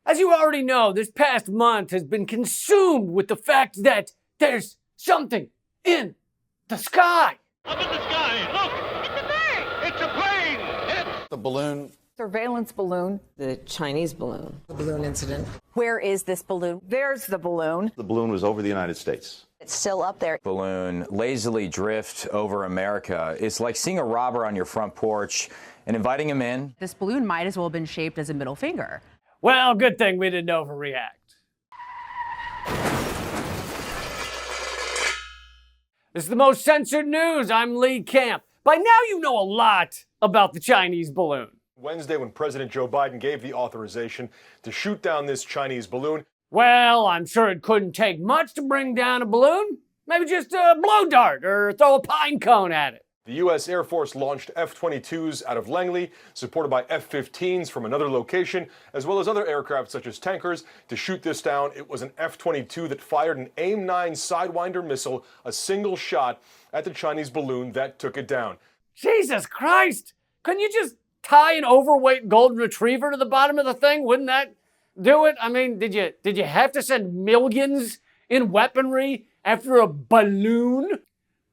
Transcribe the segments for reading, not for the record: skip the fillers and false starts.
As you already know, this past month has been consumed with the fact that there's something in the sky. Up in the sky, look! It's a bird! It's a plane! It's the balloon. Surveillance balloon. The Chinese balloon. The balloon incident. Where is this balloon? There's the balloon. The balloon was over the United States. It's still up there. Balloon lazily drift over America. It's like seeing a robber on your front porch and inviting him in. This balloon might as well have been shaped as a middle finger. Well, good thing we didn't overreact. This is the most censored news. I'm Lee Camp. By now you know a lot about the Chinese balloon. Wednesday, when President Joe Biden gave the authorization to shoot down this Chinese balloon. Well, I'm sure it couldn't take much to bring down a balloon. Maybe just a blow dart or throw a pine cone at it. The U.S. Air Force launched F-22s out of Langley, supported by F-15s from another location, as well as other aircraft such as tankers. To shoot this down, it was an F-22 that fired an AIM-9 Sidewinder missile, a single shot at the Chinese balloon that took it down. Jesus Christ! Couldn't you just tie an overweight golden retriever to the bottom of the thing? Wouldn't that do it? I mean, did you have to send millions in weaponry after a balloon?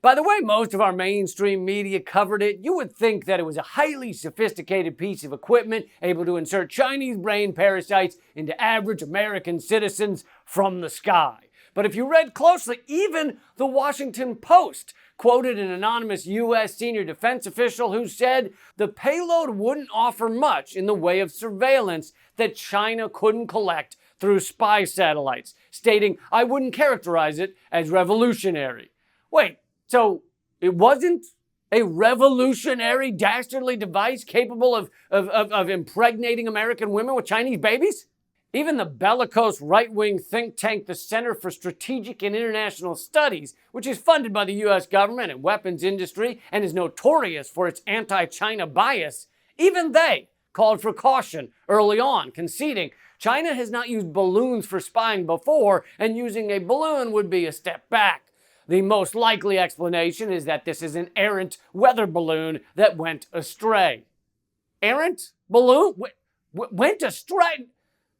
By the way, most of our mainstream media covered it. You would think that it was a highly sophisticated piece of equipment able to insert Chinese brain parasites into average American citizens from the sky. But if you read closely, even the Washington Post quoted an anonymous U.S. senior defense official who said the payload wouldn't offer much in the way of surveillance that China couldn't collect through spy satellites, stating, "I wouldn't characterize it as revolutionary." Wait, so it wasn't a revolutionary, dastardly device capable of impregnating American women with Chinese babies? Even the bellicose right-wing think tank, the Center for Strategic and International Studies, which is funded by the U.S. government and weapons industry and is notorious for its anti-China bias, even they called for caution early on, conceding China has not used balloons for spying before, and using a balloon would be a step back. The most likely explanation is that this is an errant weather balloon that went astray. Errant balloon? Went astray?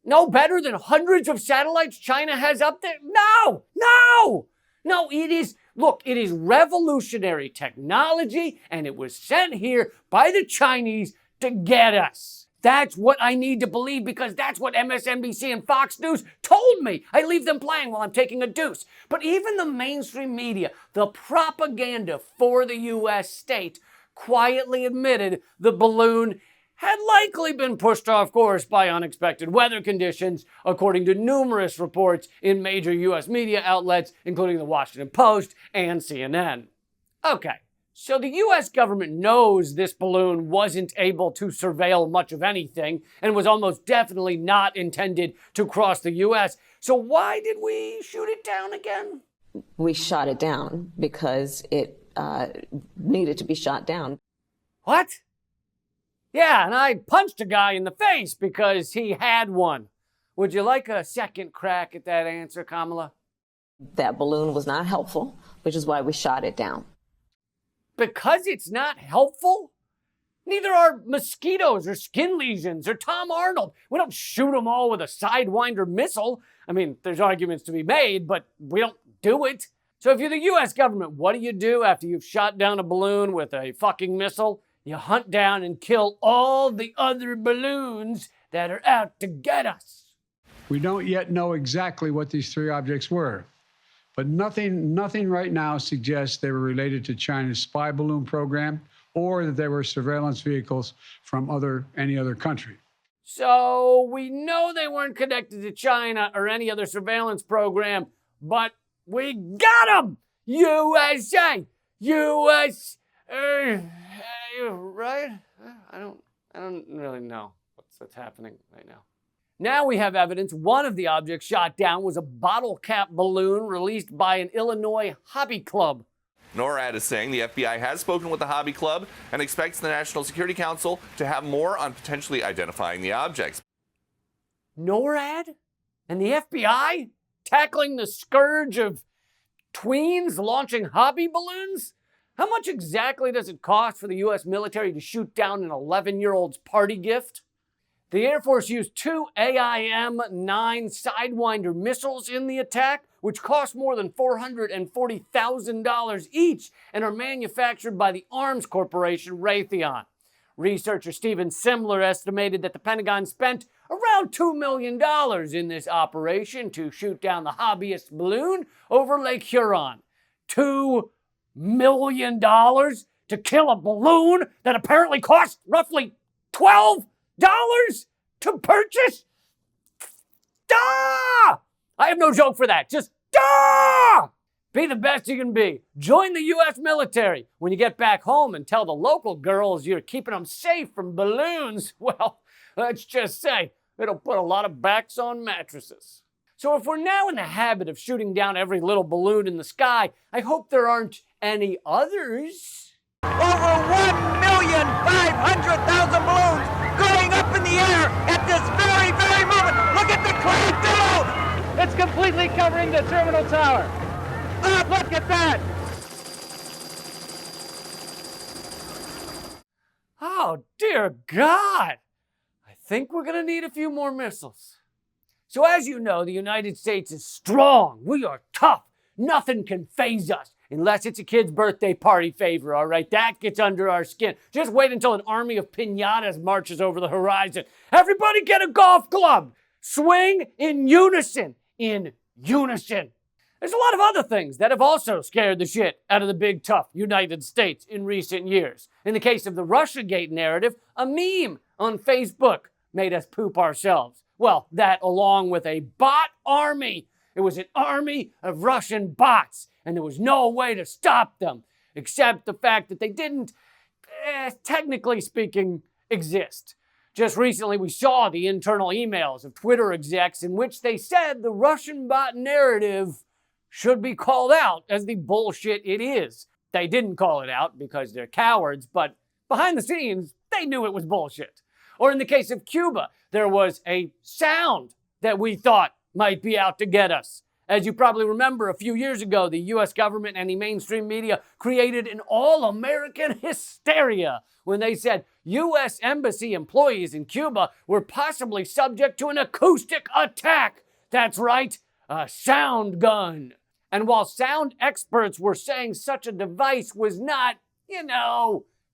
No better than hundreds of satellites China has up there? No, it is revolutionary technology, and it was sent here by the Chinese to get us. That's what I need to believe, because that's what MSNBC and Fox News told me. I leave them playing while I'm taking a deuce. But even the mainstream media, the propaganda for the U.S. state, quietly admitted the balloon had likely been pushed off course by unexpected weather conditions, according to numerous reports in major U.S. media outlets, including the Washington Post and CNN. Okay. So the U.S. government knows this balloon wasn't able to surveil much of anything and was almost definitely not intended to cross the U.S. So why did we shoot it down again? We shot it down because it needed to be shot down. What? Yeah, and I punched a guy in the face because he had one. Would you like a second crack at that answer, Kamala? That balloon was not helpful, which is why we shot it down. Because it's not helpful? Neither are mosquitoes or skin lesions or Tom Arnold. We don't shoot them all with a Sidewinder missile. I mean, there's arguments to be made, but we don't do it. So if you're the U.S. government, what do you do after you've shot down a balloon with a fucking missile? You hunt down and kill all the other balloons that are out to get us. We don't yet know exactly what these three objects were. But nothing right now suggests they were related to China's spy balloon program or that they were surveillance vehicles from any other country. So we know they weren't connected to China or any other surveillance program, but we got them! USA! US... right? I don't really know what's happening right now. Now we have evidence one of the objects shot down was a bottle cap balloon released by an Illinois hobby club. NORAD is saying the FBI has spoken with the hobby club and expects the National Security Council to have more on potentially identifying the objects. NORAD? And the FBI? Tackling the scourge of tweens launching hobby balloons? How much exactly does it cost for the U.S. military to shoot down an 11-year-old's party gift? The Air Force used 2 AIM-9 Sidewinder missiles in the attack, which cost more than $440,000 each and are manufactured by the arms corporation Raytheon. Researcher Stephen Simler estimated that the Pentagon spent around $2 million in this operation to shoot down the hobbyist balloon over Lake Huron. $2 million to kill a balloon that apparently cost roughly $12 to purchase? Duh! I have no joke for that. Just duh! Be the best you can be. Join the U.S. military. When you get back home and tell the local girls you're keeping them safe from balloons, well, let's just say it'll put a lot of backs on mattresses. So if we're now in the habit of shooting down every little balloon in the sky, I hope there aren't any others. Over 1,500,000 balloons going up in the air at this very, very moment. Look at the cloud below. It's completely covering the terminal tower. Look at that. Oh, dear God. I think we're going to need a few more missiles. So as you know, the United States is strong. We are tough. Nothing can faze us. Unless it's a kid's birthday party favor, all right? That gets under our skin. Just wait until an army of piñatas marches over the horizon. Everybody get a golf club. Swing in unison. In unison. There's a lot of other things that have also scared the shit out of the big, tough United States in recent years. In the case of the Russiagate narrative, a meme on Facebook made us poop ourselves. Well, that along with a bot army. It was an army of Russian bots, and there was no way to stop them, except the fact that they didn't, technically speaking, exist. Just recently, we saw the internal emails of Twitter execs in which they said the Russian bot narrative should be called out as the bullshit it is. They didn't call it out because they're cowards, but behind the scenes, they knew it was bullshit. Or in the case of Cuba, there was a sound that we thought might be out to get us. As you probably remember, a few years ago, the U.S. government and the mainstream media created an all-American hysteria when they said U.S. embassy employees in Cuba were possibly subject to an acoustic attack. That's right, a sound gun. And while sound experts were saying such a device was not,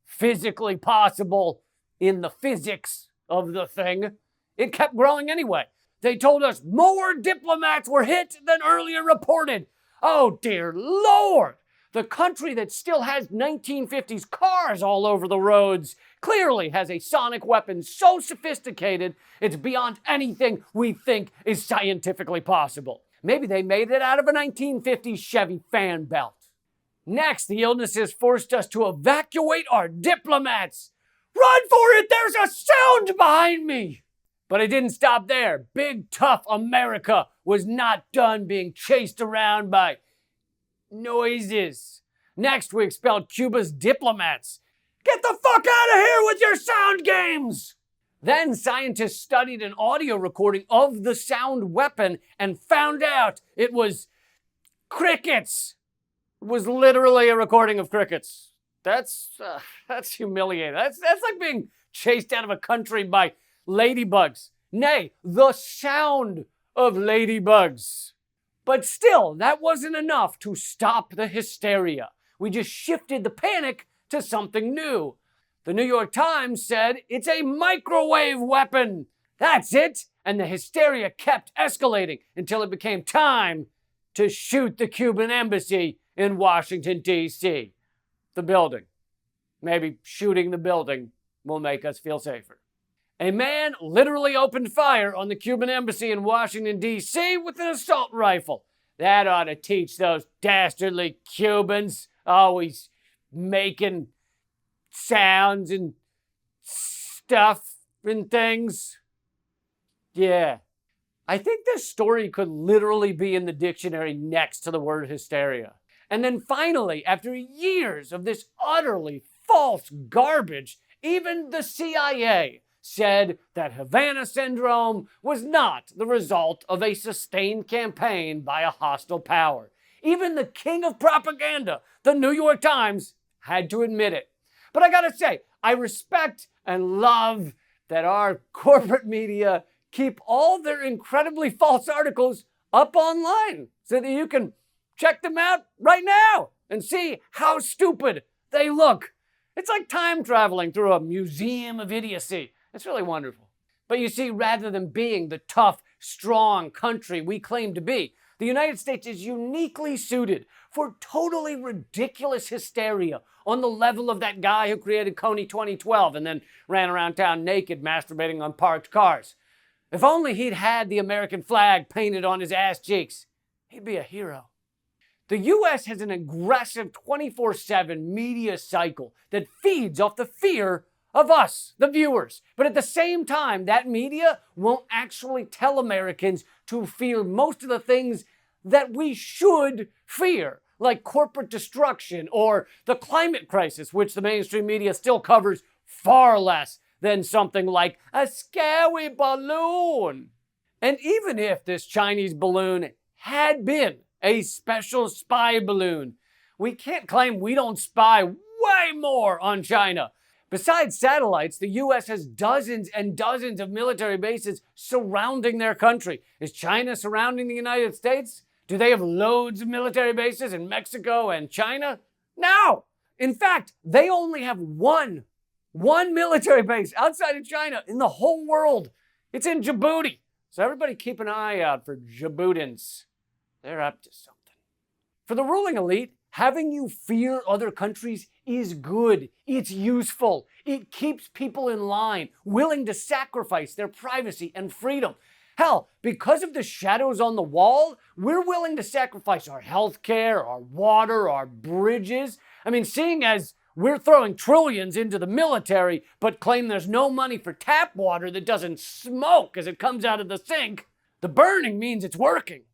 physically possible in the physics of the thing, it kept growing anyway. They told us more diplomats were hit than earlier reported. Oh, dear Lord! The country that still has 1950s cars all over the roads clearly has a sonic weapon so sophisticated it's beyond anything we think is scientifically possible. Maybe they made it out of a 1950s Chevy fan belt. Next, the illnesses forced us to evacuate our diplomats. Run for it! There's a sound behind me! But it didn't stop there. Big, tough America was not done being chased around by noises. Next, we expelled Cuba's diplomats. Get the fuck out of here with your sound games! Then scientists studied an audio recording of the sound weapon and found out it was crickets. It was literally a recording of crickets. That's humiliating. That's like being chased out of a country by ladybugs. Nay, the sound of ladybugs. But still, that wasn't enough to stop the hysteria. We just shifted the panic to something new. The New York Times said it's a microwave weapon. That's it. And the hysteria kept escalating until it became time to shoot the Cuban embassy in Washington, D.C. The building. Maybe shooting the building will make us feel safer. A man literally opened fire on the Cuban embassy in Washington, D.C. with an assault rifle. That ought to teach those dastardly Cubans, always making sounds and stuff and things. Yeah. I think this story could literally be in the dictionary next to the word hysteria. And then finally, after years of this utterly false garbage, even the CIA said that Havana Syndrome was not the result of a sustained campaign by a hostile power. Even the king of propaganda, the New York Times, had to admit it. But I gotta say, I respect and love that our corporate media keep all their incredibly false articles up online so that you can check them out right now and see how stupid they look. It's like time traveling through a museum of idiocy. It's really wonderful. But you see, rather than being the tough, strong country we claim to be, the United States is uniquely suited for totally ridiculous hysteria on the level of that guy who created Coney 2012 and then ran around town naked masturbating on parked cars. If only he'd had the American flag painted on his ass cheeks, he'd be a hero. The U.S. has an aggressive 24/7 media cycle that feeds off the fear of us, the viewers. But at the same time, that media won't actually tell Americans to fear most of the things that we should fear, like corporate destruction or the climate crisis, which the mainstream media still covers far less than something like a scary balloon. And even if this Chinese balloon had been a special spy balloon, we can't claim we don't spy way more on China. Besides satellites, the U.S. has dozens and dozens of military bases surrounding their country. Is China surrounding the United States? Do they have loads of military bases in Mexico and China? No! In fact, they only have one military base outside of China in the whole world. It's in Djibouti. So everybody keep an eye out for Djiboutians. They're up to something. For the ruling elite, having you fear other countries is good. It's useful. It keeps people in line, willing to sacrifice their privacy and freedom. Hell, because of the shadows on the wall, we're willing to sacrifice our health care, our water, our bridges. I mean, seeing as we're throwing trillions into the military, but claim there's no money for tap water that doesn't smoke as it comes out of the sink, the burning means it's working.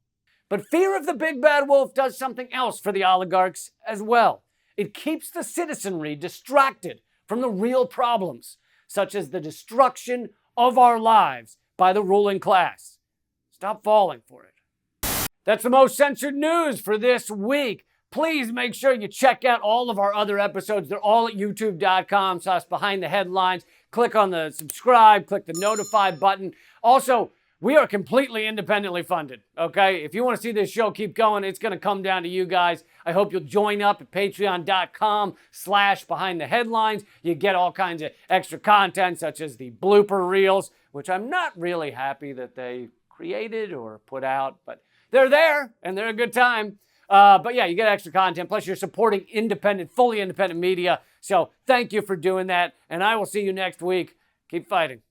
But fear of the big bad wolf does something else for the oligarchs as well. It keeps the citizenry distracted from the real problems, such as the destruction of our lives by the ruling class. Stop falling for it. That's the most censored news for this week. Please make sure you check out all of our other episodes. They're all at youtube.com/behindtheheadlines. Click on the subscribe, click the notify button. Also, we are completely independently funded, okay? If you want to see this show keep going, it's going to come down to you guys. I hope you'll join up at patreon.com/behindtheheadlines. You get all kinds of extra content, such as the blooper reels, which I'm not really happy that they created or put out, but they're there, and they're a good time. But yeah, you get extra content, plus you're supporting independent, fully independent media. So thank you for doing that, and I will see you next week. Keep fighting.